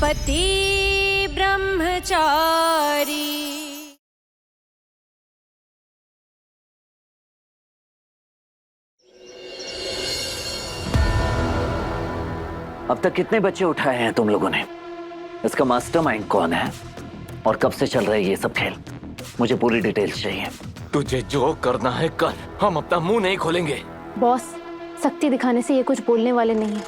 पति ब्रह्मचारी। अब तक कितने बच्चे उठाए हैं तुम लोगों ने? इसका मास्टरमाइंड कौन है और कब से चल रहा है ये सब खेल? मुझे पूरी डिटेल्स चाहिए। तुझे जो करना है कर, हम अपना मुंह नहीं खोलेंगे। बॉस, सख्ती दिखाने से ये कुछ बोलने वाले नहीं है।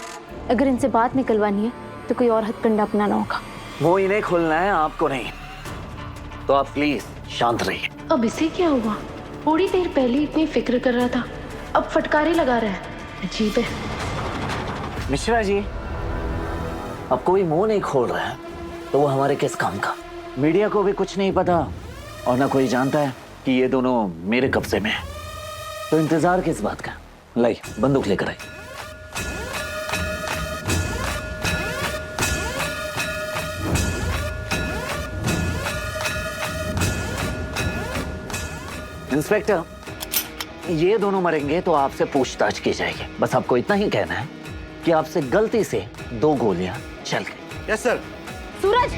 अगर इनसे बात निकलवानी है तो कोई और हथकंडा अपनाना होगा। वो इन्हें खोलना है, आपको नहीं। तो आप प्लीज शांत रहिए। अब इसे क्या हुआ? थोड़ी देर पहले इतनी फिक्र कर रहा था, अब फटकारे लगा रहा है। अजीब है। मिश्रा जी, अब कोई मुंह नहीं खोल रहा है तो वो हमारे किस काम का? मीडिया को भी कुछ नहीं पता और ना कोई जानता है कि ये दोनों मेरे कब्जे में है। तो इंतजार किस बात का? लाई बंदूक लेकर आई। इंस्पेक्टर, ये दोनों मरेंगे तो आपसे पूछताछ की जाएगी। बस आपको इतना ही कहना है कि आपसे गलती से 2 गोलियां चल गई। Yes sir. सूरज,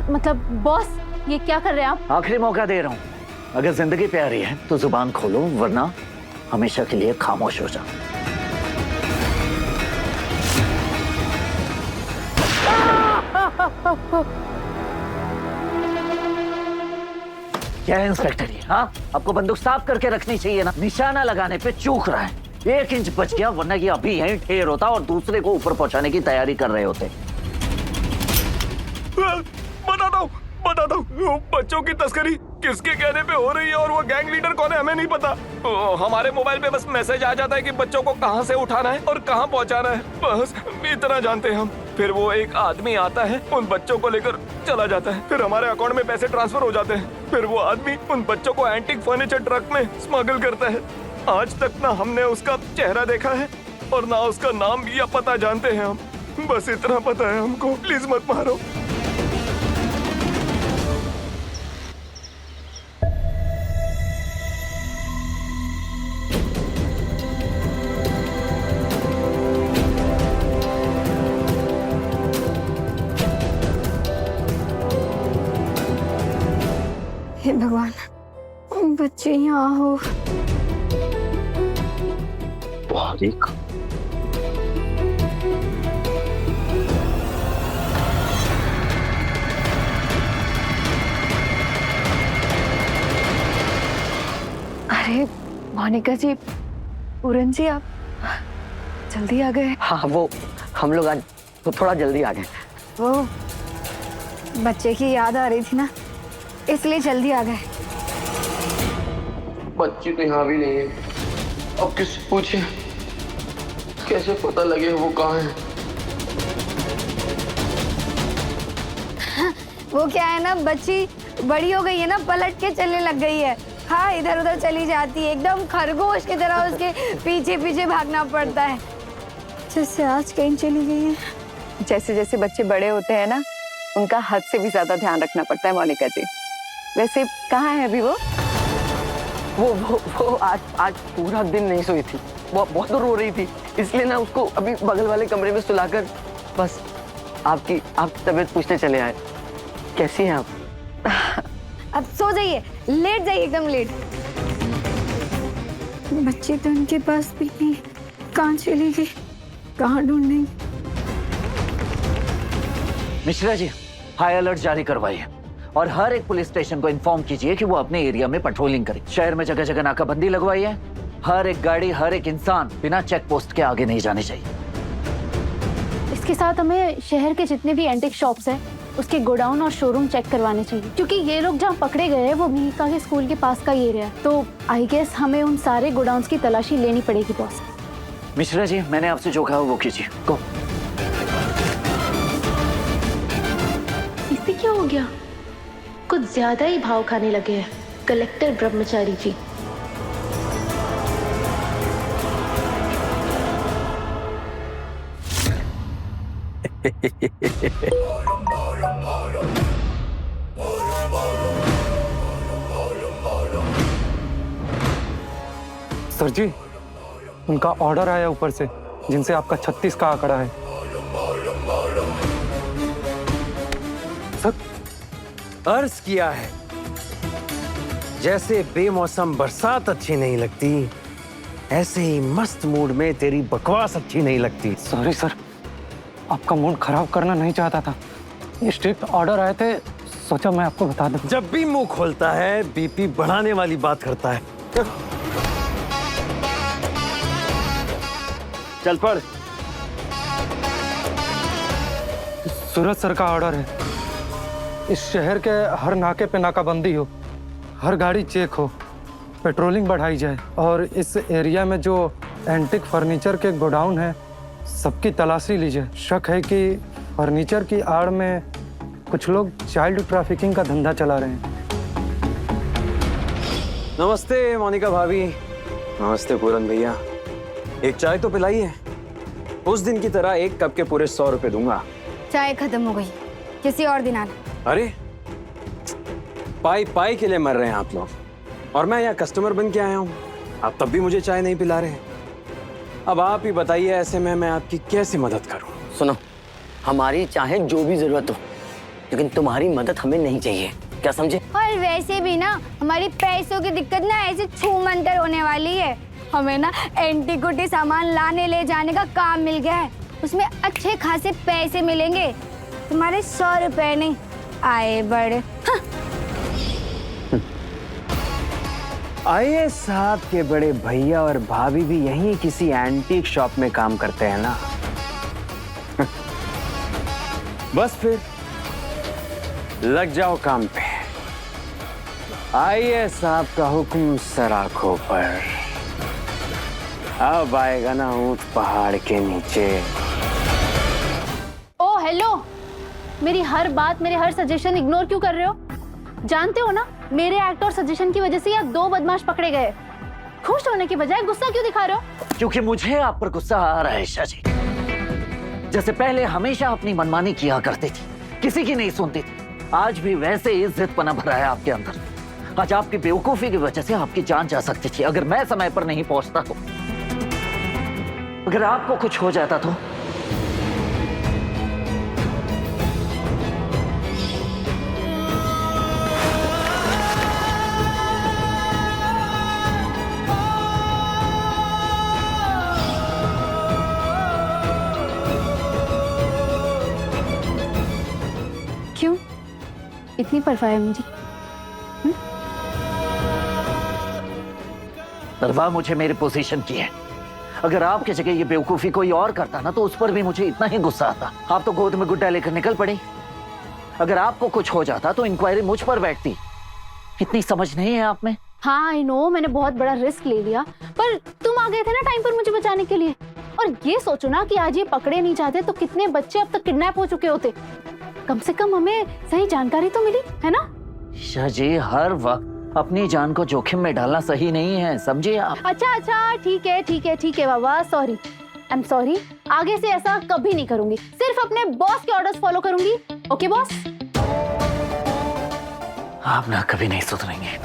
मतलब बॉस, ये क्या कर रहे हैं आप? आखिरी मौका दे रहा हूं। अगर जिंदगी प्यारी है तो जुबान खोलो, वरना हमेशा के लिए खामोश हो जाओ। क्या है इंस्पेक्टर ये? हाँ, आपको बंदूक साफ करके रखनी चाहिए ना। निशाना लगाने पे चूक रहा है। 1 इंच बच गया, वरना ये अभी यहीं ढेर होता और दूसरे को ऊपर पहुंचाने की तैयारी कर रहे होते। बताता हूँ, बच्चों की तस्करी किसके कहने पे हो रही है और वो गैंग लीडर कौन है हमें नहीं पता। हमारे मोबाइल पे बस मैसेज आ जाता है कि बच्चों को कहाँ से उठाना है और कहाँ पहुँचाना है, बस इतना जानते हैं हम। फिर वो एक आदमी आता है, उन बच्चों को लेकर चला जाता है, फिर हमारे अकाउंट में पैसे ट्रांसफर हो जाते हैं। फिर वो आदमी उन बच्चों को एंटीक फर्नीचर ट्रक में स्मगल करता है। आज तक ना हमने उसका चेहरा देखा है और ना उसका नाम या पता जानते हैं हम। बस इतना पता है हमको, प्लीज मत मारो। हे भगवान, बच्चे यहाँ हो। बारीक अरे मोनिका जी, पूरन जी, आप जल्दी आ गए। हाँ, वो हम लोग आज तो थोड़ा जल्दी आ गए। वो बच्चे की याद आ रही थी ना, इसलिए जल्दी आ गए। बच्ची तो यहाँ भी नहीं है। अब किससे पूछे, कैसे पता लगे वो कहाँ है? वो क्या है ना, बच्ची बड़ी हो गई है ना, पलट के चलने लग गई है। हाँ, इधर उधर चली जाती है, एकदम खरगोश की तरह उसके पीछे पीछे भागना पड़ता है। जैसे आज कहीं चली गई है। जैसे जैसे बच्चे बड़े होते हैं ना, उनका हद से भी ज्यादा ध्यान रखना पड़ता है मोनिका जी। वैसे कहाँ है अभी वो आज पूरा दिन नहीं सोई थी। वो बहुत रो रही थी, इसलिए ना उसको अभी बगल वाले कमरे में सुलाकर बस आपकी तबीयत पूछने चले आए। कैसी हैं आप? अब सो जाइए, लेट जाइए, एकदम लेट। बच्ची तो उनके पास भी नहीं, कहाँ चली गई, कहाँ ढूंढेंगे? मिश्रा जी, हाई अलर्ट जारी करवाइए और हर एक पुलिस स्टेशन को इन्फॉर्म कीजिए कि वो अपने एरिया में पेट्रोलिंग करे। शहर में जगह जगह नाकाबंदी लगवाइए। हर एक गाड़ी, हर एक इंसान बिना चेक पोस्ट के आगे नहीं जाने चाहिए। इसके साथ हमें शहर के जितने भी एंटिक शॉप्स हैं, उसके गोडाउन और शोरूम चेक करवाने चाहिए, क्योंकि ये लोग जहाँ पकड़े गए हैं वो मिहिका के स्कूल के पास का ही एरिया है। तो आई गेस हमें उन सारे गोडाउन्स की तलाशी लेनी पड़ेगी बॉस। मिश्रा जी, मैंने आपसे जो कहा वो कीजिए। गो। इसे क्या हो गया? कुछ ज्यादा ही भाव खाने लगे हैं कलेक्टर ब्रह्मचारी जी। सर जी, उनका ऑर्डर आया ऊपर से, जिनसे आपका 36 का आंकड़ा है। अर्ज किया है, जैसे बेमौसम बरसात अच्छी नहीं लगती, ऐसे ही मस्त मूड में तेरी बकवास अच्छी नहीं लगती। सॉरी सर, आपका मूड खराब करना नहीं चाहता था। ये स्ट्रिक्ट ऑर्डर आए थे, सोचा मैं आपको बता दूं। जब भी मुंह खोलता है बीपी बढ़ाने वाली बात करता है। चल पढ़। सूरज सर का ऑर्डर है, इस शहर के हर नाके पे नाकाबंदी हो, हर गाड़ी चेक हो, पेट्रोलिंग बढ़ाई जाए और इस एरिया में जो एंटिक फर्नीचर के गोडाउन है सबकी तलाशी ली जाए। शक है कि फर्नीचर की आड़ में कुछ लोग चाइल्ड ट्रैफिकिंग का धंधा चला रहे हैं। नमस्ते मोनिका भाभी। नमस्ते पूरन भैया। एक चाय तो पिलाइए। उस दिन की तरह एक कप के पूरे 100 रुपए दूंगा। चाय खत्म हो गई, किसी और दिन आना। अरे पाई पाई के लिए मर रहे हैं आप लोग, और मैं यहाँ कस्टमर बन के आया हूँ। आप तब भी मुझे चाय नहीं पिला रहे। अब आप ही बताइए, ऐसे में मैं आपकी कैसे मदद करूँ? सुनो, हमारी चाहे जो भी जरूरत हो, लेकिन तुम्हारी मदद हमें नहीं चाहिए, क्या समझे? और वैसे भी ना हमारी पैसों की दिक्कत ना ऐसे छूमंतर कर होने वाली है। हमें ना एंटीक्विटी सामान लाने ले जाने का काम मिल गया है, उसमें अच्छे खासे पैसे मिलेंगे। तुम्हारे 100 रुपए नहीं आए बड़े। आईएएस साहब के बड़े भैया और भाभी भी यहीं किसी एंटीक शॉप में काम करते हैं ना। बस फिर लग जाओ काम पे। आईएएस साहब का हुक्म सराखों पर। अब आएगा ना ऊंट पहाड़ के नीचे। ओ हेलो, मेरी हर बात, मेरे हर सजेशन इग्नोर क्यों कर रहे हो? जानते हो ना, मेरे एक्ट और सजेशन की वजह से यहाँ 2 बदमाश पकड़े गए। खुश होने की बजाय गुस्सा क्यों दिखा रहे हो? क्योंकि मुझे आप पर गुस्सा आ रहा है ईशा जी। जैसे पहले हमेशा अपनी मनमानी किया करती थी, किसी की नहीं सुनती थी, आज भी वैसे ही जिद्दपना भरा है आपके अंदर। आज आपकी बेवकूफी की वजह से आपकी जान जा सकती थी अगर मैं समय पर नहीं पहुंचता तो। अगर आपको कुछ हो जाता तो। क्यों इतनी परवाह है मुझे? परवाह मुझे मेरी पोजीशन की है। अगर आपकी जगह ये बेवकूफी कोई और करता ना तो उस पर भी मुझे इतना ही गुस्सा आता। आप तो गोद में गुड्डा लेकर निकल पड़ी। अगर आपको कुछ हो जाता तो इंक्वायरी मुझ पर बैठती। इतनी समझ नहीं है आप में? हाँ आई नो, मैंने बहुत बड़ा रिस्क ले लिया, पर तुम आ गए थे ना टाइम पर मुझे बचाने के लिए। और ये सोचो ना कि आज ये पकड़े नहीं जाते तो कितने बच्चे अब तक किडनैप हो चुके होते। कम से कम हमें सही जानकारी तो मिली है ना? ईशा जी, हर वक्त अपनी जान को जोखिम में डालना सही नहीं है, समझिए आप। अच्छा ठीक है बाबा, सॉरी, आई एम सॉरी। आगे से ऐसा कभी नहीं करूंगी, सिर्फ अपने बॉस के ऑर्डर्स फॉलो करूंगी। Okay boss? आप ना कभी नहीं सुधरेंगे।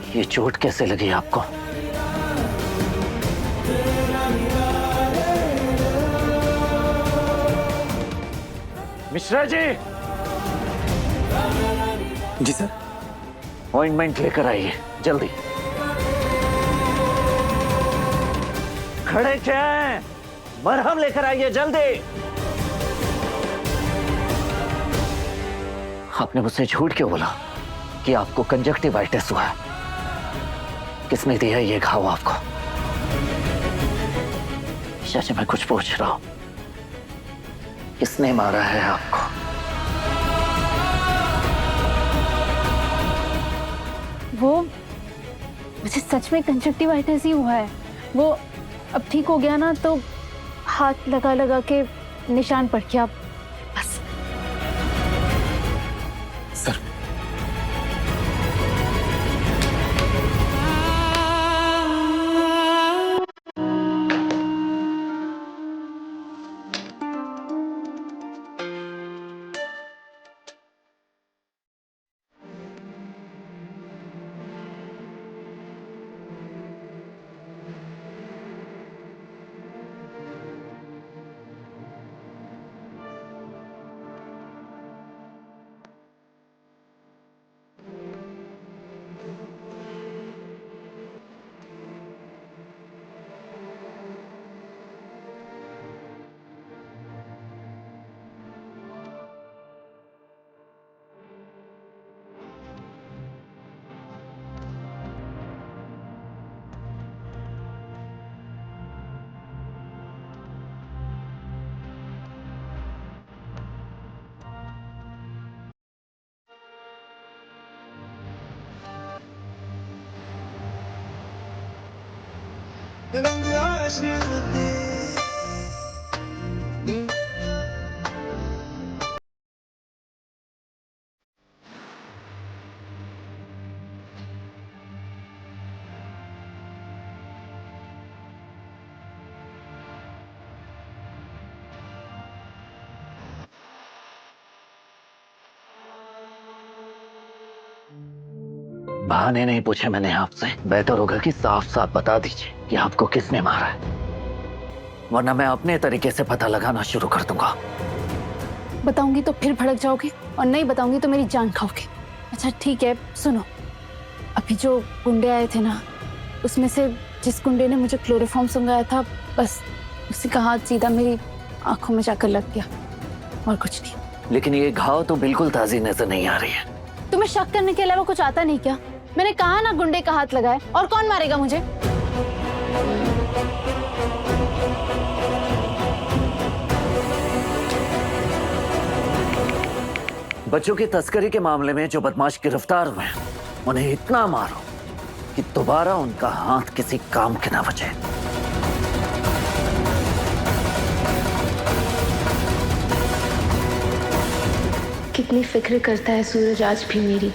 ये चोट कैसे लगी आपको? मिश्रा जी। जी सर। ऑइंटमेंट लेकर आइए जल्दी। खड़े क्या हैं? मरहम लेकर आइए जल्दी। आपने मुझसे झूठ क्यों बोला कि आपको कंजक्टिवाइटिस हुआ है? किसने दिया ये घाव आपको? चाचा मैं कुछ पूछ रहा हूं, किसने मारा है आपको? वो मुझे सच में कंजक्टिवाइटिस ही हुआ है। वो अब ठीक हो गया ना तो हाथ लगा लगा के निशान पड़ गया बस। सर बहाने नहीं पूछे मैंने आपसे। बेहतर होगा कि साफ साफ बता दीजिए कि आपको किसने मारा है, वरना मैं अपने तरीके से पता लगाना शुरू कर दूंगा। बताऊंगी तो फिर भड़क जाओगे और नहीं बताऊंगी तो मेरी जान खाओगे। अच्छा ठीक है सुनो, अभी जो गुंडे आए थे ना, उसमें से जिस गुंडे ने मुझे क्लोरोफॉर्म सुंघाया था, बस उसी का हाथ सीधा मेरी आंखों में जाकर लग गया और कुछ नहीं। लेकिन ये घाव तो बिल्कुल ताजी नजर नहीं आ रही है। तुम्हें शक करने के अलावा कुछ आता नहीं क्या? मैंने कहा ना गुंडे का हाथ लगाए, और कौन मारेगा मुझे? बच्चों की तस्करी के मामले में जो बदमाश गिरफ्तार हुए हैं, उन्हें इतना मारो कि दोबारा उनका हाथ किसी काम के ना बचे। कितनी फिक्र करता है सूरज आज भी मेरी।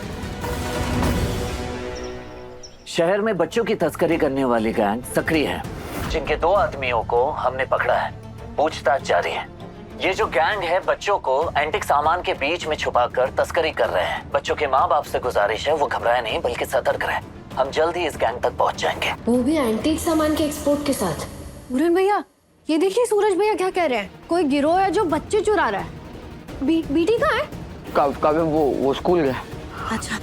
शहर में बच्चों की तस्करी करने वाली गैंग सक्रिय है, जिनके 2 आदमियों को हमने पकड़ा है। पूछताछ जारी है। ये जो गैंग है बच्चों को एंटिक सामान के बीच में छुपाकर तस्करी कर रहे हैं। बच्चों के माँ बाप से गुजारिश है वो घबराए नहीं बल्कि सतर्क रहे। हम जल्द ही इस गैंग तक पहुंच जाएंगे। वो भी एंटीक सामान के एक्सपोर्ट के साथ। मुरन भैया ये देखिए सूरज भैया क्या कह रहे हैं, कोई गिरोह है जो बच्चे चुरा रहा है। बीटी कहाँ है? काव्य वो स्कूल गया। अच्छा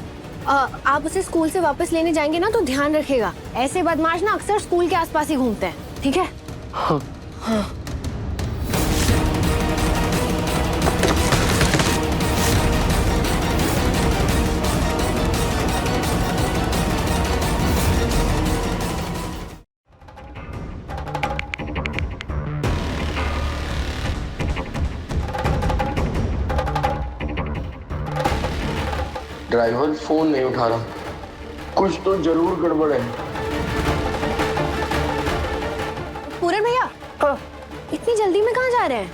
आप उसे स्कूल से वापस लेने जाएंगे ना तो ध्यान रखिएगा, ऐसे बदमाश ना अक्सर स्कूल के आसपास ही घूमते हैं, ठीक है? हाँ। हाँ। ड्राइवर फोन नहीं उठा रहा, कुछ तो जरूर गड़बड़ है। पूरन भैया इतनी जल्दी में कहाँ जा रहे हैं?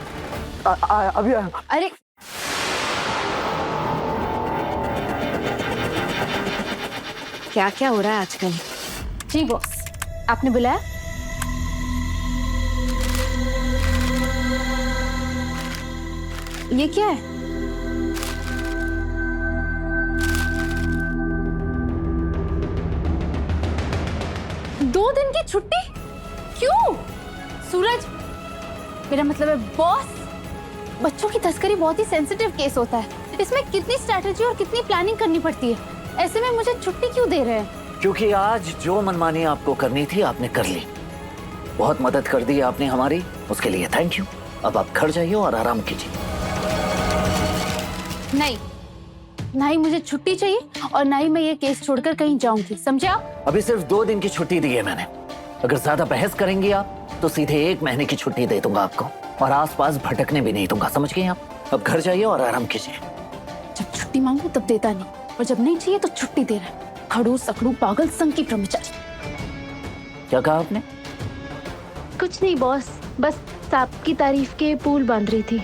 अभी आया। अरे क्या क्या हो रहा है आजकल? जी बॉस, आपने बुलाया? ये क्या है? दो दिन की छुट्टी क्यों? सूरज, मेरा मतलब है बॉस, बच्चों की तस्करी बहुत ही सेंसिटिव केस होता है। इसमें कितनी स्ट्रैटेजी और कितनी प्लानिंग करनी पड़ती है। ऐसे में मुझे छुट्टी क्यों दे रहे हैं? क्योंकि आज जो मनमानी आपको करनी थी आपने कर ली। बहुत मदद कर दी आपने हमारी, उसके लिए थैंक यू। अब आप घर जाइए और आराम कीजिए। नहीं, ना ही मुझे छुट्टी चाहिए और ना ही मैं ये केस छोड़कर कहीं जाऊंगी, समझे आप? अभी सिर्फ 2 दिन की छुट्टी दी है मैंने। अगर ज्यादा बहस करेंगी आप तो सीधे 1 महीने की छुट्टी दे दूंगा आपको, और आसपास भटकने भी नहीं दूंगा, समझ गए आप? अब घर जाइए और आराम कीजिए। जब छुट्टी मांगू तब देता नहीं, और जब नहीं चाहिए तो छुट्टी दे रहा है। खड़ूस अकड़ू पागल संघ की ब्रह्मचारी। क्या कहा आपने? कुछ नहीं बॉस, बस सांप की तारीफ के पुल बांध रही थी।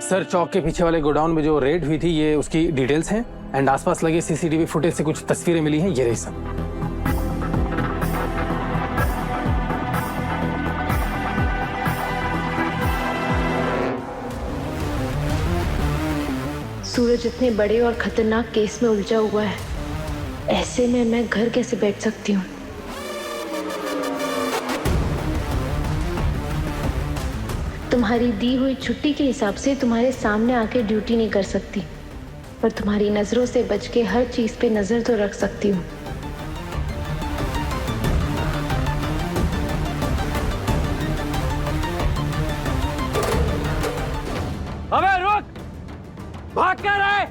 सर चौक के पीछे वाले गोडाउन में जो रेड हुई थी, ये उसकी डिटेल्स हैं एंड आसपास लगे सीसीटीवी फुटेज से कुछ तस्वीरें मिली हैं, ये रही सब। सूरज इतने बड़े और खतरनाक केस में उलझा हुआ है, ऐसे में मैं घर कैसे बैठ सकती हूँ? तुम्हारी दी हुई छुट्टी के हिसाब से तुम्हारे सामने आके ड्यूटी नहीं कर सकती, पर तुम्हारी नजरों से बच के हर चीज पे नजर तो रख सकती हूँ। अबे रुक! भाग कर रहा है!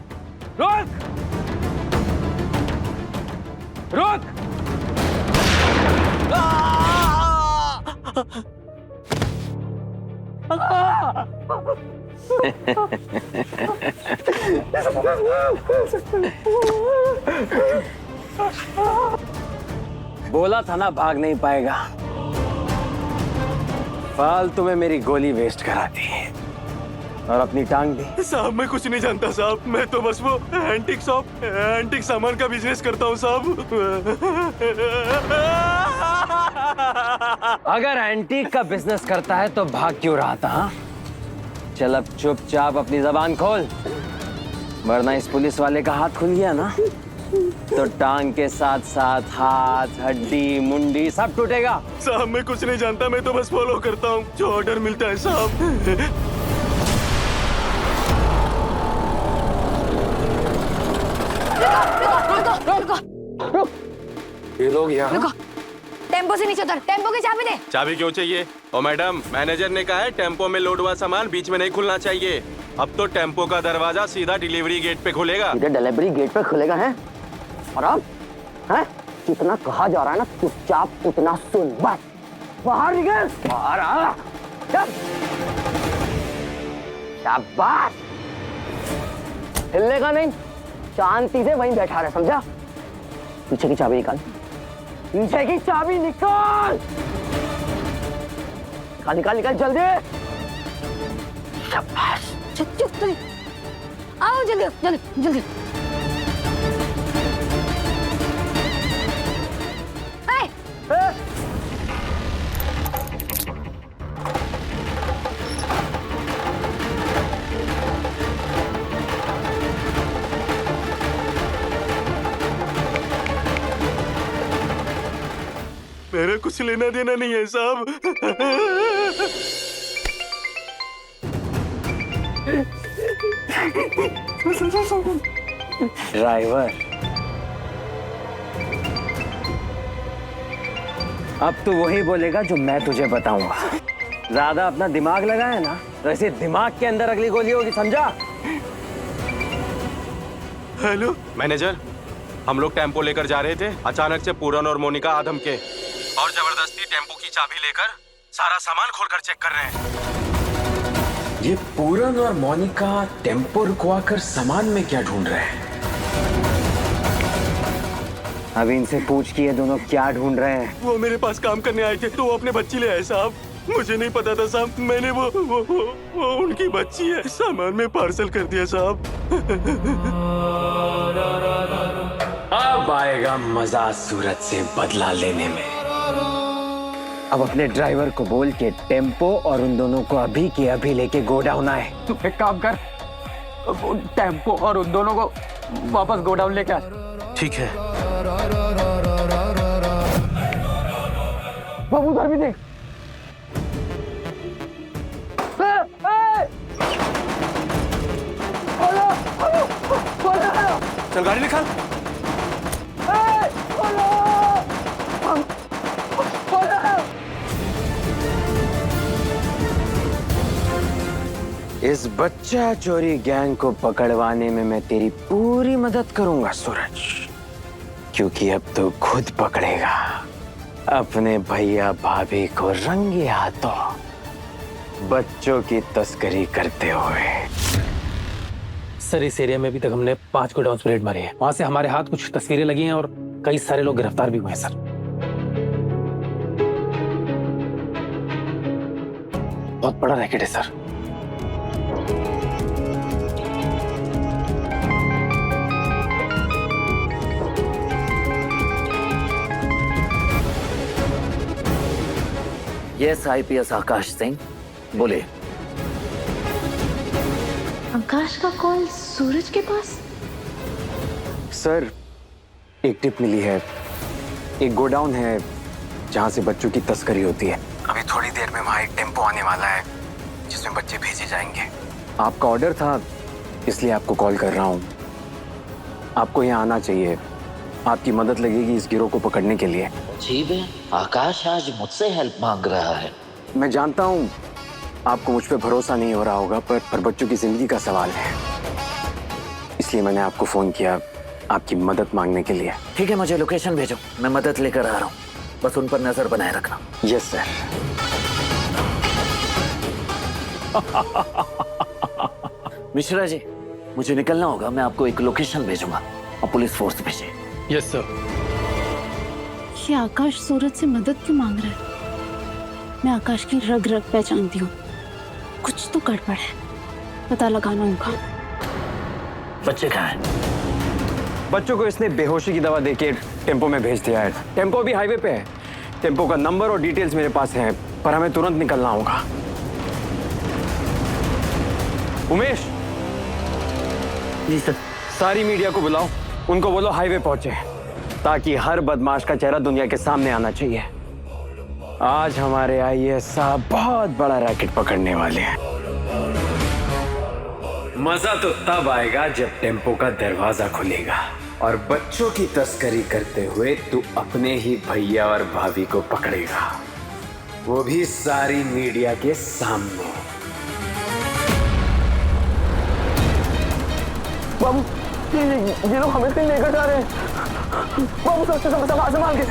रुक! रुक! बोला था ना भाग नहीं पाएगा। फालतू में मेरी गोली वेस्ट करा दी और अपनी टांग भी। साहब मैं कुछ नहीं जानता साहब, मैं तो बस वो एंटीक शॉप एंटीक सामान का बिजनेस करता हूँ साहब। अगर एंटीक का बिजनेस करता है तो भाग क्यों रहा था? हाँ? चल अब चुपचाप अपनी जबान खोल, वरना इस पुलिस वाले का हाथ खुल गया ना तो टांग के साथ साथ हाथ, हड्डी, मुंडी सब टूटेगा। साहब मैं कुछ नहीं जानता, मैं तो बस फॉलो करता हूँ जो ऑर्डर मिलता है साहब। रुको। ये लोग यहाँ टेम्पो से नीचे उतर, टेम्पो की चाबी दे। चाबी क्यों चाहिए? ओ मैडम, मैनेजर ने कहा है टेम्पो में लोड हुआ सामान बीच में नहीं खुलना चाहिए। अब तो टेम्पो का दरवाजा सीधा डिलीवरी गेट पे खुलेगा। सीधे डिलीवरी गेट पे खुलेगा है? और अब है जितना कहा जा रहा है ना चुपचाप उतना सुन, बस बाहर निकल, बाहर आ। शाबाश, हिलने का नहीं, शांति से वहीं बैठा रहे, समझा? पीछे की चाबी निकाल, पीछे की चाबी निकाल, निकाल निकाल निकाल जल्दी। शाबाश, चुप आओ जल्दी जल्दी जल्दी। मेरा कुछ लेना देना नहीं है साहब। ड्राइवर, अब तू वही बोलेगा जो मैं तुझे बताऊंगा। ज्यादा अपना दिमाग लगाया ना तो ऐसे दिमाग के अंदर अगली गोली होगी, समझा? हेलो मैनेजर, हम लोग टेम्पो लेकर जा रहे थे, अचानक से पूरन और मोनिका आधम के और जबरदस्ती टेम्पो की चाबी लेकर सारा सामान खोलकर चेक कर रहे हैं। ये पूरन और मोनिका टेम्पो रुकवा कर सामान में क्या ढूंढ रहे हैं? अभी इनसे पूछ कि ये दोनों क्या ढूंढ रहे हैं। वो मेरे पास काम करने आए थे तो वो अपने बच्ची ले आए साहब। मुझे नहीं पता था साहब, मैंने वो उनकी बच्ची है सामान में पार्सल कर दिया साहब। अब आएगा मजा सूरज से बदला लेने में। अब अपने ड्राइवर को बोल के टेम्पो और उन दोनों को अभी के अभी लेके गोडाउन आए। तू एक काम कर, टेम्पो और उन दोनों को वापस गोडाउन लेके आ। ठीक है। बाबू उधर भी देख, चल गाड़ी निकाल। इस बच्चा चोरी गैंग को पकड़वाने में मैं तेरी पूरी मदद करूंगा सूरज, क्योंकि अब तो खुद पकड़ेगा अपने भैया भाभी को रंगे हाथों बच्चों की तस्करी करते हुए। सर इस एरिया में अभी तक हमने 5 गोडाउन रेड मारे हैं। वहां से हमारे हाथ कुछ तस्वीरें लगी हैं और कई सारे लोग गिरफ्तार भी हुए हैं सर। बहुत बड़ा रैकेट है sir. Yes IPS Akash Singh, बोले। आकाश का कॉल सूरज के पास? सर एक टिप मिली है, एक गोडाउन है जहां से बच्चों की तस्करी होती है। अभी थोड़ी देर में वहां एक टेम्पो आने वाला है जिसमें बच्चे भेजे जाएंगे। आपका ऑर्डर था इसलिए आपको कॉल कर रहा हूं। आपको यहाँ आना चाहिए, आपकी मदद लगेगी इस गिरोह को पकड़ने के लिए। अजीब है, आकाश आज मुझसे हेल्प मांग रहा है। मैं जानता हूँ आपको मुझ पे भरोसा नहीं हो रहा होगा, पर बच्चों की जिंदगी का सवाल है, इसलिए मैंने आपको फोन किया आपकी मदद मांगने के लिए। ठीक है, मुझे लोकेशन भेजो, मैं मदद लेकर आ रहा हूँ। बस उन पर नजर बनाए रखना। Yes sir. मिश्रा जी, मुझे निकलना होगा, मैं आपको एक लोकेशन भेजूंगा और पुलिस फोर्स भेजे। Yes sir. ये आकाश सूरज से मदद क्यों मांग रहा है? मैं आकाश की रग रग पहचानती हूँ, कुछ तो गड़बड़ है, पता लगाना होगा। बच्चे कहाँ हैं? बच्चों को इसने बेहोशी की दवा देके टेम्पो में भेज दिया है। टेम्पो भी हाईवे पे है। टेम्पो का नंबर और डिटेल्स मेरे पास है, पर हमें तुरंत निकलना होगा। उमेश। जी सर। सारी मीडिया को बुलाओ, उनको बोलो हाईवे पहुंचे, ताकि हर बदमाश का चेहरा दुनिया के सामने आना चाहिए। आज हमारे आईएएस साहब बहुत बड़ा रैकेट पकड़ने वाले हैं। मजा तो तब आएगा जब टेम्पो का दरवाजा खुलेगा और बच्चों की तस्करी करते हुए तू अपने ही भैया और भाभी को पकड़ेगा, वो भी सारी मीडिया के सामने। बाबू ये लोग हमें कहीं लेकर जा रहे हैं। बाबू सबसे संभाल के।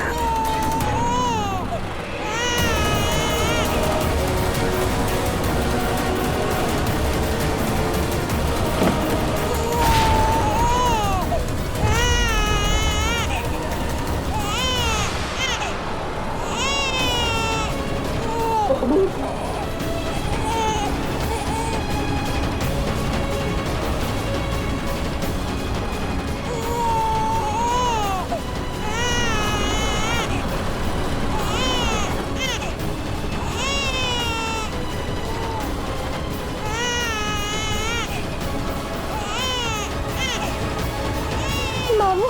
बाबू,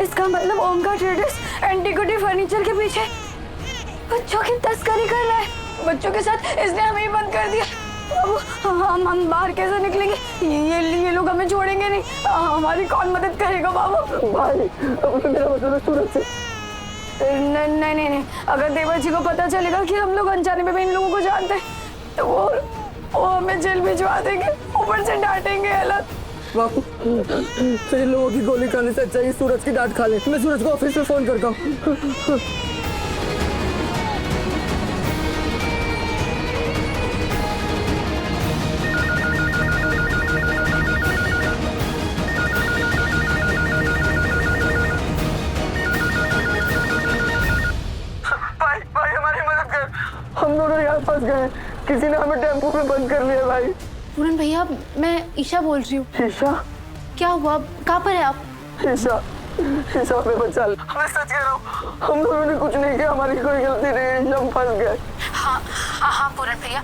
इसका मतलब ओमकार ट्रेडर्स एंटीक्विटी फर्नीचर के पीछे बच्चों की तस्करी कर रहा है। बच्चों के साथ इसने हमें ही बंद कर दिया। बाबू, हम बाहर कैसे निकलेंगे? ये लोग हमें छोड़ेंगे नहीं। हमारी कौन मदद करेगा बाबू? भाई अब तो मेरा मतलब सूरज से। नहीं, अगर देवर जी को पता चलेगा कि हम लोग अनजाने में इन लोगों को जानते हैं तो वो हमें जेल भिजवा देंगे, ऊपर से डांटेंगे अलग। बापू फिर लोगों की गोली खाने से अच्छा ही सूरज की डांट खा ले। मैं सूरज को ऑफिस में फोन करता हूँ। भाई हमारी मदद कर, हम दोनों यहाँ फंस गए। किसी ने हमें टेम्पो में बंद कर लिया भाई। पूरन भैया, मैं ईशा बोल रही हूँ। ईशा? क्या हुआ, कहाँ पर है आप? ईशा हमें बचा ले। मैं सच कह रहा हूँ, हम दोनों ने कुछ नहीं किया, हमारी कोई गलती नहीं है, हम फंस गए। हाँ पूरन भैया,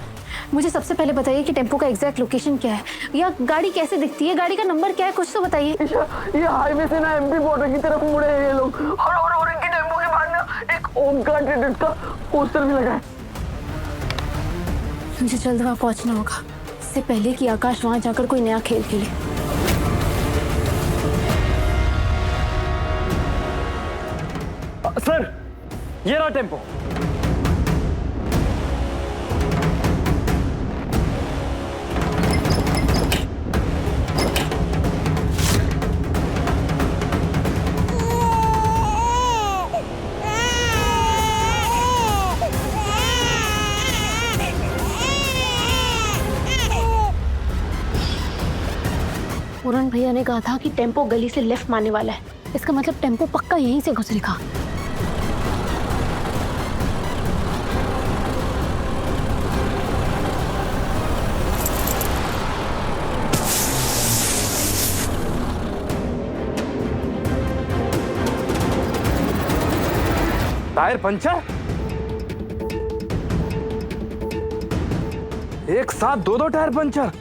मुझे सबसे पहले बताइए कि टेम्पो का एग्जैक्ट लोकेशन क्या है, या गाड़ी कैसे दिखती है, गाड़ी का नंबर क्या है, कुछ तो बताइए। ईशा, ये हाईवे से ना एमपी बॉर्डर की तरफ मुड़े हैं ये लोग, और इनके टेम्पो के बाद ना एक ओमकार ट्रेडर्स का पोस्टर भी लगा है। मुझे जल्द वहाँ पहुँचना होगा, इससे पहले कि आकाश वहाँ जाकर कोई नया खेल खेले। सर, ये रहा टेम्पो। पूरन भैया ने कहा था कि टेम्पो गली से लेफ्ट मारने वाला है। इसका मतलब टेम्पो पक्का यहीं से गुजरेगा। Tyre puncture? एक साथ दो टायर पंचर?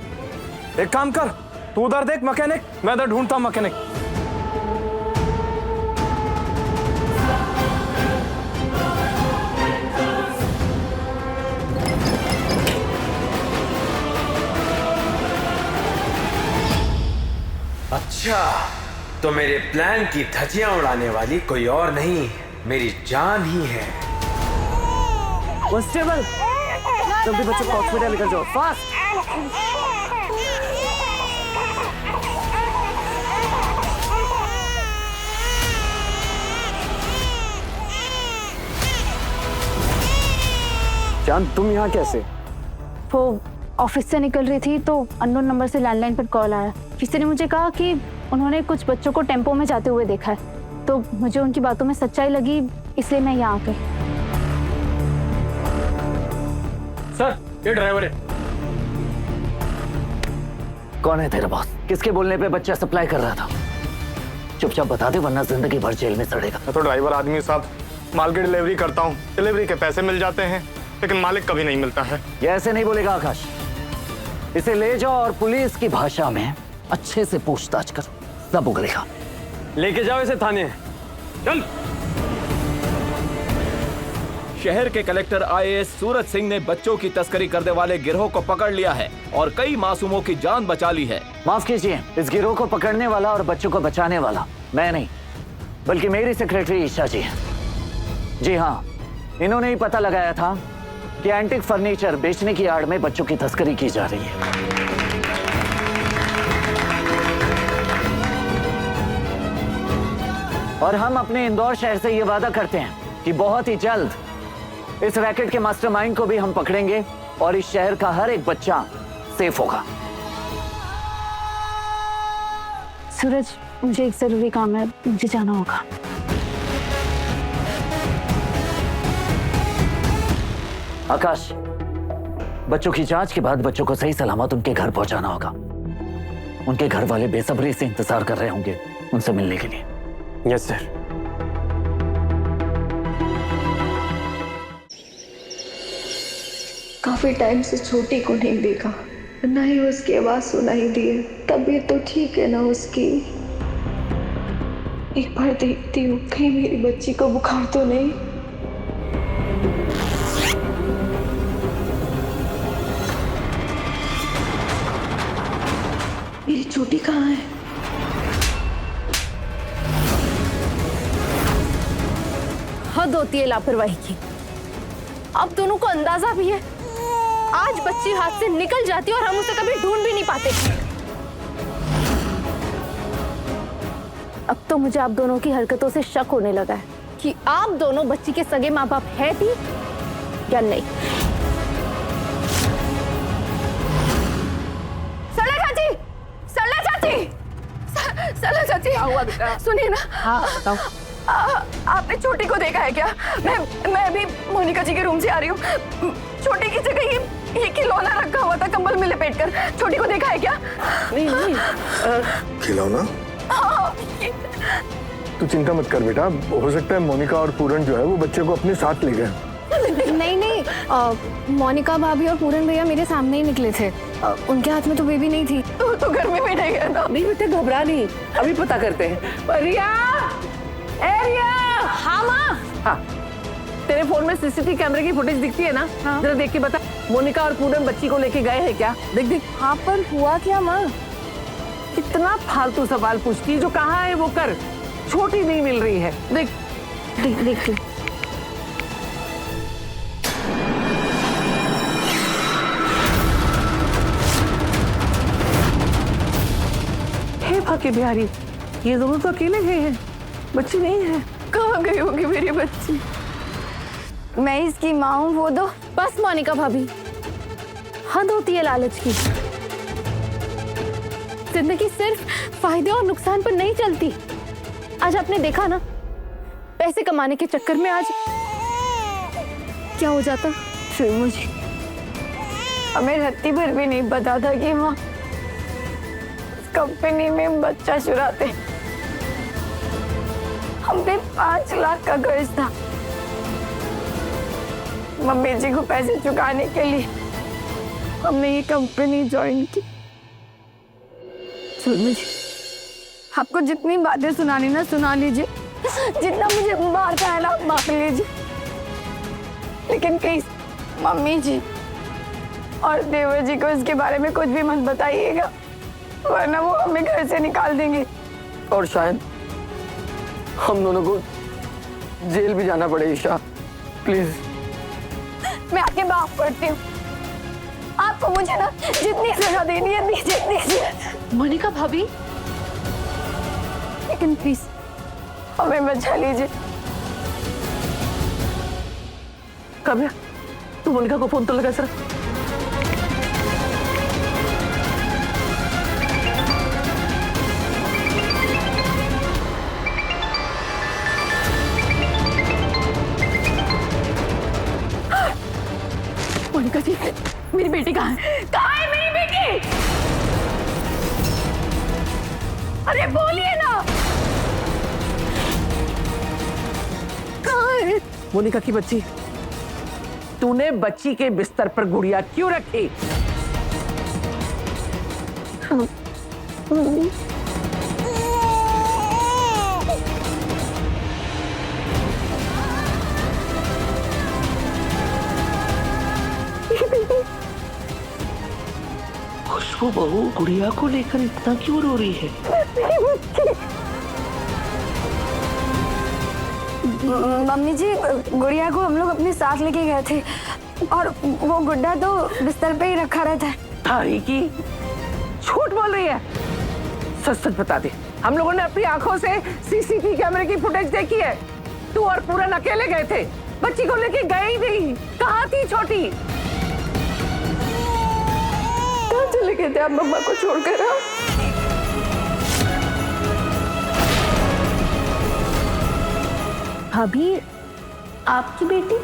एक काम कर, तू उधर देख मैकेनिक, मैं इधर ढूंढता हूं मैकेनिक। अच्छा, तो मेरे प्लान की धज्जियां उड़ाने वाली कोई और नहीं, मेरी जान ही है। कांस्टेबल, जल्दी बच्चों को हॉस्पिटल लेकर जाओ, फास्ट। जान, तुम यहाँ कैसे? वो ऑफिस से निकल रही थी तो अननोन नंबर से लैंडलाइन पर कॉल आया। किसी ने मुझे कहा कि उन्होंने कुछ बच्चों को टेम्पो में जाते हुए देखा है, तो मुझे उनकी बातों में सच्चाई लगी, इसलिए मैं यहाँ आ गई। सर, ये ड्राइवर है। कौन है तेरा बॉस? किसके बोलने पे बच्चा सप्लाई कर रहा था? चुपचाप बता दे, वरना जिंदगी भर जेल में सड़ेगा। मैं तो ड्राइवर आदमी साहब, माल की डिलीवरी करता हूँ। डिलीवरी के पैसे मिल जाते हैं, लेकिन मालिक कभी नहीं मिलता है। ये ऐसे नहीं बोलेगा आकाश। इसे ले जाओ और पुलिस की भाषा में अच्छे से पूछताछ करो, सब उगलेगा। लेके जाओ इसे थाने। चल। शहर के कलेक्टर आईएएस सूरज सिंह ने बच्चों की तस्करी करने वाले गिरोह को पकड़ लिया है और कई मासूमों की जान बचा ली है। माफ कीजिए, इस गिरोह को पकड़ने वाला और बच्चों को बचाने वाला मैं नहीं, बल्कि मेरी सेक्रेटरी ईशा जी है। जी हाँ, इन्होंने ही पता लगाया था कि एंटीक फर्नीचर बेचने की आड़ में बच्चों की तस्करी की जा रही है। और हम अपने इंदौर शहर से ये वादा करते हैं कि बहुत ही जल्द इस रैकेट के मास्टरमाइंड को भी हम पकड़ेंगे और इस शहर का हर एक बच्चा सेफ होगा। सूरज, मुझे एक जरूरी काम है, मुझे जाना होगा। आकाश, बच्चों की जांच के बाद बच्चों को सही सलामत उनके घर पहुंचाना होगा। उनके घर वाले बेसब्री से इंतजार कर रहे होंगे उनसे मिलने के लिए। Yes sir. काफी टाइम से छोटी को नहीं देखा, ना ही उसकी आवाज सुनाई दी है। तबीयत तो ठीक है ना उसकी? एक बार देखती हूँ कहीं मेरी बच्ची को बुखार तो नहीं। मेरी छोटी कहाँ है? हद होती है लापरवाही की। अब दोनों को अंदाजा भी है, आज बच्ची हाथ से निकल जाती और हम उसे कभी ढूंढ भी नहीं पाते। अब तो मुझे आप दोनों की हरकतों से शक होने लगा है कि आप दोनों बच्ची के सगे माँ बाप है भी या नहीं। सरला चाची, सरला चाची, सरला चाची, क्या हुआ बेटा? सुनिए ना। हाँ बताओ। आपने छोटी को देखा है क्या? मैं अभी मोनिका जी के रूम से आ रही हूँ। छोटी की जगह ये खिलौना रखा हुआ था कंबल में लपेट कर। छोटी को देखा है क्या? नहीं। खिलौना? तू चिंता मत कर बेटा, हो सकता है मोनिका और पूरन जो है वो बच्चे को अपने साथ ले गए। नहीं, मोनिका भाभी और पूरन भैया मेरे सामने ही निकले थे। उनके हाथ में तो बेबी नहीं थी। तो घर में बैठे गया था। नहीं बेटे, घबरा नहीं, अभी पता करते हैं। रिया, रिया। हाँ माँ। हाँ, तेरे फोन में सीसीटीवी कैमरे की फुटेज दिखती है ना? हाँ। जरा देख के बता, मोनिका और पूरन बच्ची को लेके गए हैं क्या? देख देख। हाँ, पर हुआ क्या माँ? इतना फालतू सवाल पूछती है, जो कहाँ है वो कर। छोटी नहीं मिल रही है, देख देख लो। हे भाग्य बिहारी, ये दोनों तो अकेले गए हैं, बच्ची नहीं है। कहाँ गई होगी मेरी बच्ची? मैं इसकी माँ हूँ, वो दो। बस मोनिका भाभी, हद होती है लालच की। जिंदगी सिर्फ फायदे और नुकसान पर नहीं चलती। आज आपने देखा ना, पैसे कमाने के चक्कर में आज क्या हो जाता। फिर मुझे हमें रत्ती भर भी नहीं पता था कि वहाँ कंपनी में बच्चा चुराते। हम पे 5 लाख का कर्ज था। मम्मी जी को पैसे चुकाने के लिए हमने ये कंपनी ज्वाइन की। सुनो जी, आपको जितनी बातें सुनानी ना सुना लीजिए, जितना मुझे मारता है ना मार लीजिए, लेकिन प्लीज मम्मी जी और देवर जी को इसके बारे में कुछ भी मत बताइएगा, वरना वो हमें घर से निकाल देंगे। और शायद हम दोनों को जेल भी जाना पड़े। ईशा प्लीज। मैं आके माफ करती हूँ। आपको मुझे ना जितनी सजा देनी है दीजिए। मोनिका भाभी, लेकिन प्लीज हमें बचा लीजिए। काव्या, तू मोनिका को फोन तो लगा सर। मोनिका जी, मेरी बेटी कहाँ है? कहाँ है मेरी बेटी? अरे बोलिए ना, कहाँ है मोनिका की बच्ची? तूने बच्ची के बिस्तर पर गुड़िया क्यों रखी? खुशबू बहू गुड़िया को लेकर इतना क्यों रो रही है? मम्मी जी, गुड़िया को हम लोग अपने साथ लेके गए थे और वो गुड्डा तो बिस्तर पे ही रखा रहता है। तारी की झूठ बोल रही है। सच सच बता दे, हम लोगों ने अपनी आंखों से सीसीटीवी कैमरे की फुटेज देखी है। तू और पूरन अकेले गए थे, बच्ची को लेके गए ही नहीं। कहाँ थी छोटी? कहाँ चले गए थे आप मम्मा को छोड़कर? भाभी, आपकी बेटी?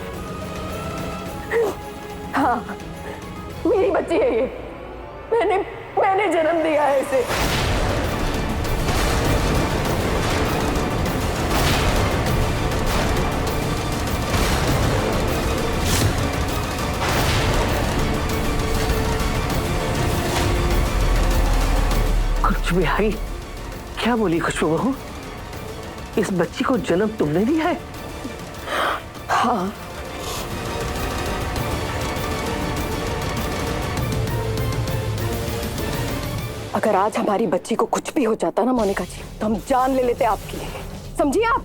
हाँ, मेरी बच्ची है ये। मैंने जन्म दिया है इसे। खुशबू बिहारी, क्या बोली खुशबू बहू? इस बच्ची को जन्म तुमने दिया है? हाँ। अगर आज हमारी बच्ची को कुछ भी हो जाता ना मोनिका जी, तो हम जान ले लेते आपकी। समझिए आप,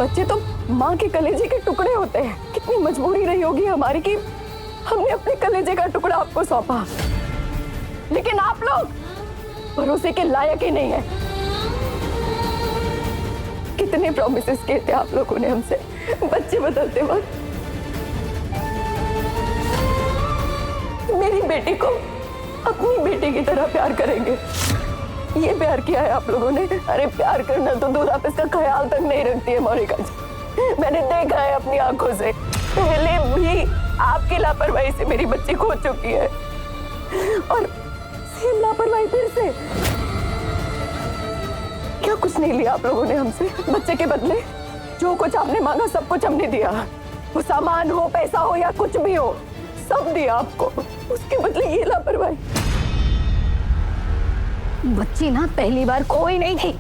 बच्चे तो माँ के कलेजे के टुकड़े होते हैं। कितनी मजबूरी रही होगी हमारी कि हमने अपने कलेजे का टुकड़ा आपको सौंपा, लेकिन आप लोग भरोसे के लायक ही नहीं है। कितने प्रॉमिसेस किए थे आप लोगों ने हमसे बच्चे बदलते वक्त। मेरी बेटी को अपनी बेटी की तरह प्यार करेंगे, ये प्यार किया है आप लोगों ने। अरे प्यार करना तो दूर, आप इसका ख्याल तक नहीं रखती है मोनिका जी। मैंने देखा है अपनी आंखों से, पहले भी आपकी लापरवाही से मेरी बच्ची खो चुकी है और सेम लापरवाही फिर से। क्या कुछ नहीं लिया आप लोगों ने हमसे बच्चे के बदले? जो कुछ आपने मांगा सब कुछ हमने दिया। वो सामान हो, पैसा हो या कुछ भी हो, सब दिया आपको। उसके बदले ये लापरवाही। बच्ची ना पहली बार कोई नहीं थी,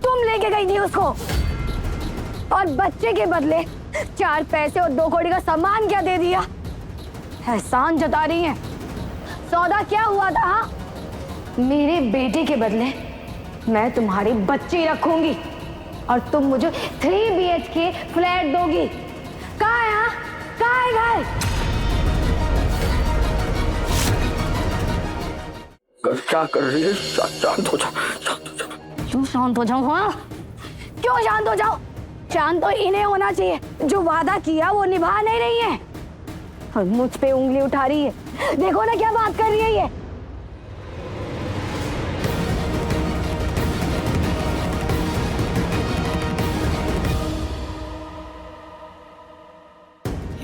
तुम लेके गई थी उसको, और बच्चे के बदले 4 पैसे और 2 कौड़ी का सामान क्या दे दिया। एहसान जता रही है। सौदा क्या हुआ था? हाँ? मेरे बेटे के बदले मैं तुम्हारी बच्ची रखूंगी। और तुम मुझे 3 BHK फ्लैट दोगी। कहाँ है? हाँ? कहाँ है घर? क्या कर रही है? शांत हो जा, शांत हो जा। क्यों शांत हो जाऊं? हाँ, क्यों शांत हो जाऊं? शांत तो इन्हें होना चाहिए जो वादा किया वो निभा नहीं रही है और मुझ पे उंगली उठा रही है। देखो ना क्या बात कर रही है ये।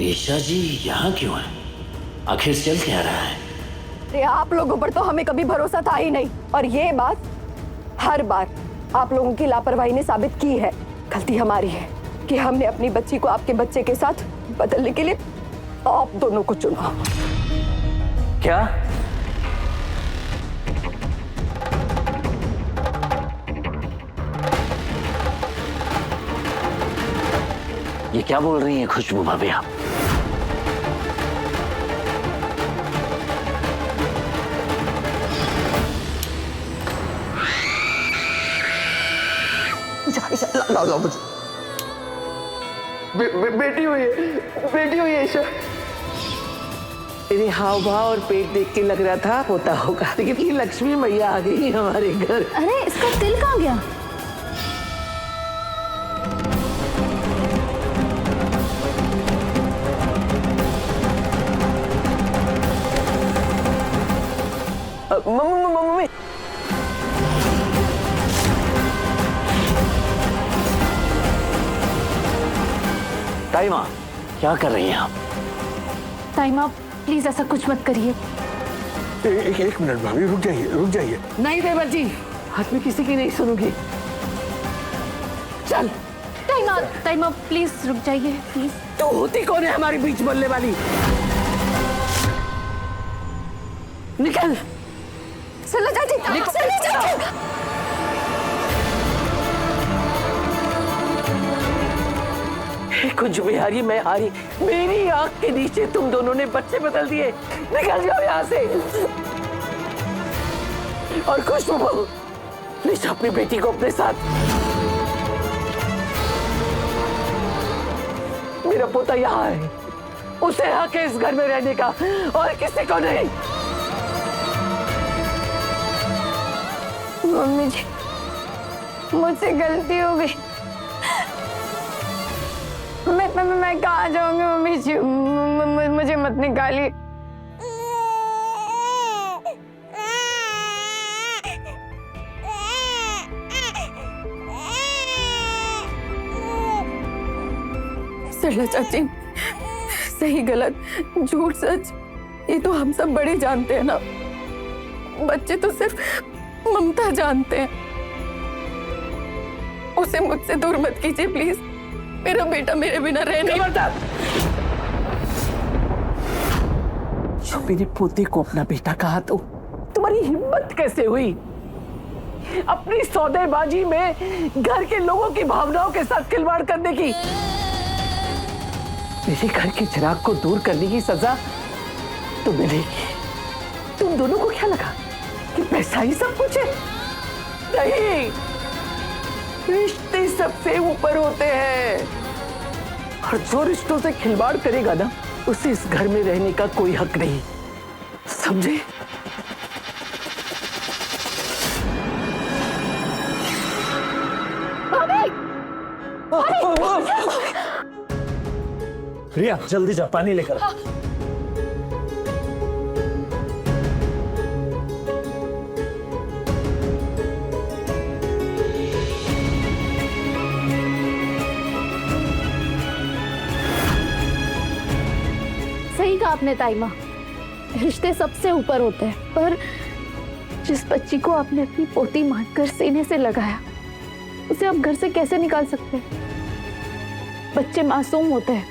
ईशा जी यहाँ क्यों है? आखिर चल क्या रहा है? अरे आप लोगों पर तो हमें कभी भरोसा था ही नहीं और ये बात हर बार आप लोगों की लापरवाही ने साबित की है। गलती हमारी है कि हमने अपनी बच्ची को आपके बच्चे के साथ बदलने के लिए आप दोनों को चुना। क्या? ये क्या बोल रही हैं खुशबू भाभी आप? लाओ मुझे। बेटी हुई है ईशा। तेरे हाव भाव और पेट देख के लग रहा था होता होगा, लेकिन ये लक्ष्मी मैया आ गई हमारे घर। अरे इसका तिल कहाँ गया? मम्मी ताई माँ क्या कर रही हैं आप? ताइमा प्लीज ऐसा कुछ मत करिए। एक मिनट भाभी, रुक जाइए। नहीं देवर जी, हाथ में किसी की नहीं सुनूंगी। चल। ताइमा प्लीज रुक जाइए प्लीज। तो होती कौन है हमारे बीच बोलने वाली? निकल। चलो चाची, चलो चाची। कुछ बिहारी मैं हारी, मेरी आंख के नीचे तुम दोनों ने बच्चे बदल दिए। निकल जाओ यहाँ से। और खुशबू प्लीज अपनी बेटी को अपने साथ। मेरा पोता यहाँ है, उसे हक है इस घर में रहने का और किसी को नहीं। मम्मी जी मुझसे गलती हो गई। मैं कहाँ जाऊंगी मम्मी जी? मुझे मत निकालिए। सरला चाची, सही गलत, झूठ सच, ये तो हम सब बड़े जानते हैं ना। बच्चे तो सिर्फ ममता जानते हैं। उसे मुझसे दूर मत कीजिए प्लीज। मेरा बेटा मेरे बिना रह नहीं पाता। जो मेरे पोते को अपना बेटा कहा तो तुम्हारी हिम्मत कैसे हुई? अपनी सौदेबाजी में घर के लोगों की भावनाओं के साथ खिलवाड़ करने की। मेरे घर के चिराग को दूर करने की सजा तो मिलेगी। तुम दोनों को क्या लगा कि पैसा ही सब कुछ है? नहीं, रिश्ते सबसे ऊपर होते हैं और जो रिश्तों से खिलवाड़ करेगा ना, उसे इस घर में रहने का कोई हक नहीं, समझे? रिया जल्दी जा, पानी लेकर आ। सही कहा आपने ताइमा, रिश्ते सबसे ऊपर होते हैं, पर जिस बच्ची को आपने अपनी पोती मानकर सीने से लगाया, उसे आप घर से कैसे निकाल सकते हैं? बच्चे मासूम होते हैं,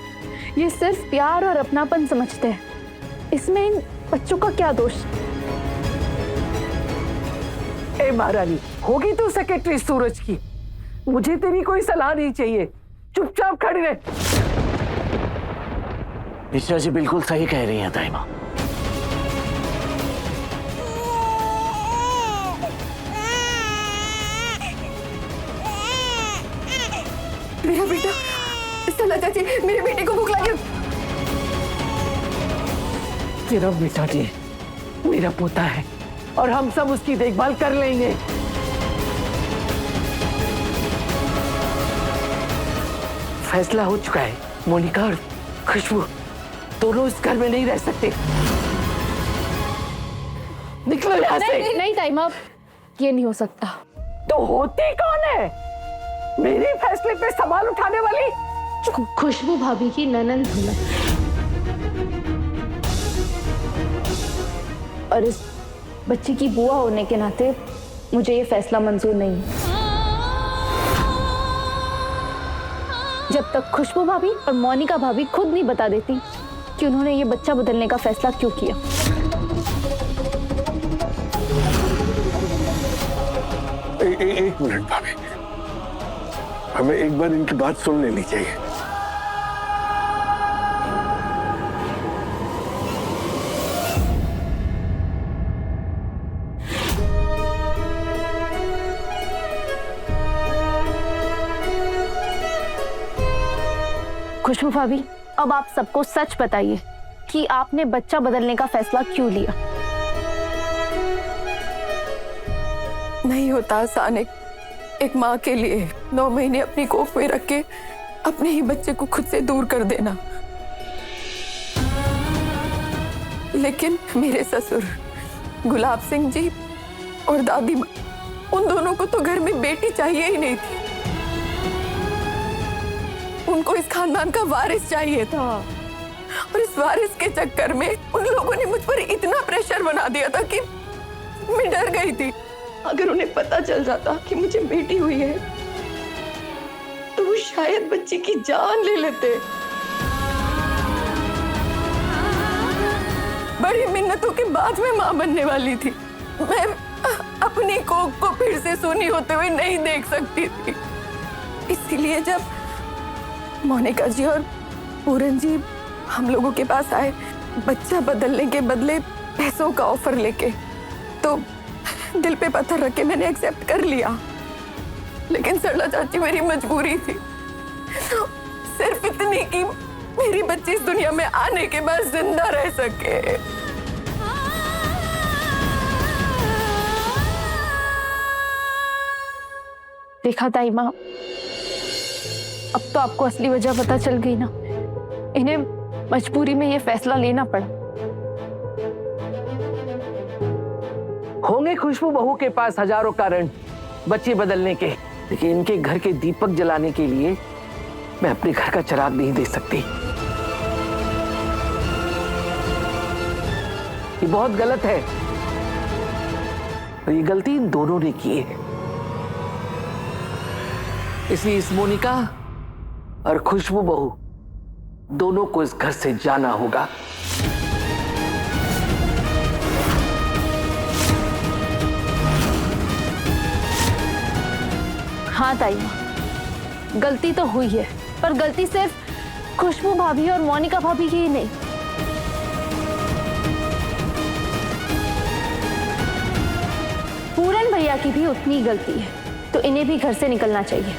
ये सिर्फ प्यार और अपनापन समझते हैं। इसमें इन बच्चों का क्या दोष? ए महारानी, होगी तू सेक्रेटरी सूरज की, मुझे तेरी कोई सलाह नहीं चाहिए, चुपचाप खड़ी रह। ईशा जी बिल्कुल सही कह रही हैं ताई माँ। मेरा बेटा, चला चाची, मेरे बेटे को भूख लगी। तेरा बेटा जी मेरा पोता है और हम सब उसकी देखभाल कर लेंगे। फैसला हो चुका है, मोनिका और खुशबू दोनों इस घर में नहीं रह सकते। निकलो यहाँ से। नहीं ताईमा, ये नहीं हो सकता। तो होती कौन है? मेरे फैसले पे सवाल उठाने वाली? खुशबू भाभी की ननंद हूँ मैं, और इस बच्ची की बुआ होने के नाते मुझे ये फैसला मंजूर नहीं है। जब तक खुशबू भाभी और मोनिका भाभी खुद नहीं बता देती कि उन्होंने ये बच्चा बदलने का फैसला क्यों किया। एक मिनट भाभी, हमें एक बार इनकी बात सुन लेनी चाहिए। खुशबू भाभी, अब आप सबको सच बताइए कि आपने बच्चा बदलने का फैसला क्यों लिया। नहीं होता आसान एक माँ के लिए 9 महीने अपनी कोख में रख के अपने ही बच्चे को खुद से दूर कर देना। लेकिन मेरे ससुर गुलाब सिंह जी और दादी माँ, उन दोनों को तो घर में बेटी चाहिए ही नहीं थी। उनको इस खानदान का वारिस चाहिए था, और इस वारिस के चक्कर में उन लोगों ने मुझ पर इतना प्रेशर बना दिया था कि मैं डर गई थी। अगर उन्हें पता चल जाता कि मुझे बेटी हुई है तो वो शायद बच्ची की जान ले लेते। बड़ी मिन्नतों के बाद मैं मां बनने वाली थी। मैं अपनी कोख को फिर से सूनी होते हुए नहीं देख सकती थी। इसीलिए जब मोनिका जी और पूरन जी हम लोगों के पास आए बच्चा बदलने के बदले पैसों का ऑफर लेके, तो दिल पे पत्थर रख के मैंने एक्सेप्ट कर लिया। लेकिन सरला चाची मेरी मजबूरी थी, सिर्फ इतनी कि मेरी बच्ची इस दुनिया में आने के बाद जिंदा रह सके। देखा ताई माँ, अब तो आपको असली वजह पता चल गई ना। इन्हें मजबूरी में ये फैसला लेना पड़ा। होंगे खुशबू बहू के पास हजारों कारण बच्चे बदलने के, लेकिन इनके घर के दीपक जलाने के लिए मैं अपने घर का चिराग नहीं दे सकती। ये बहुत गलत है, और ये गलती इन दोनों ने की है। इसलिए इस मोनिका और खुशबू बहू दोनों को इस घर से जाना होगा। हाँ ताई माँ, गलती तो हुई है, पर गलती सिर्फ खुशबू भाभी और मोनिका भाभी की ही नहीं। पूरन भैया की भी उतनी गलती है, तो इन्हें भी घर से निकलना चाहिए।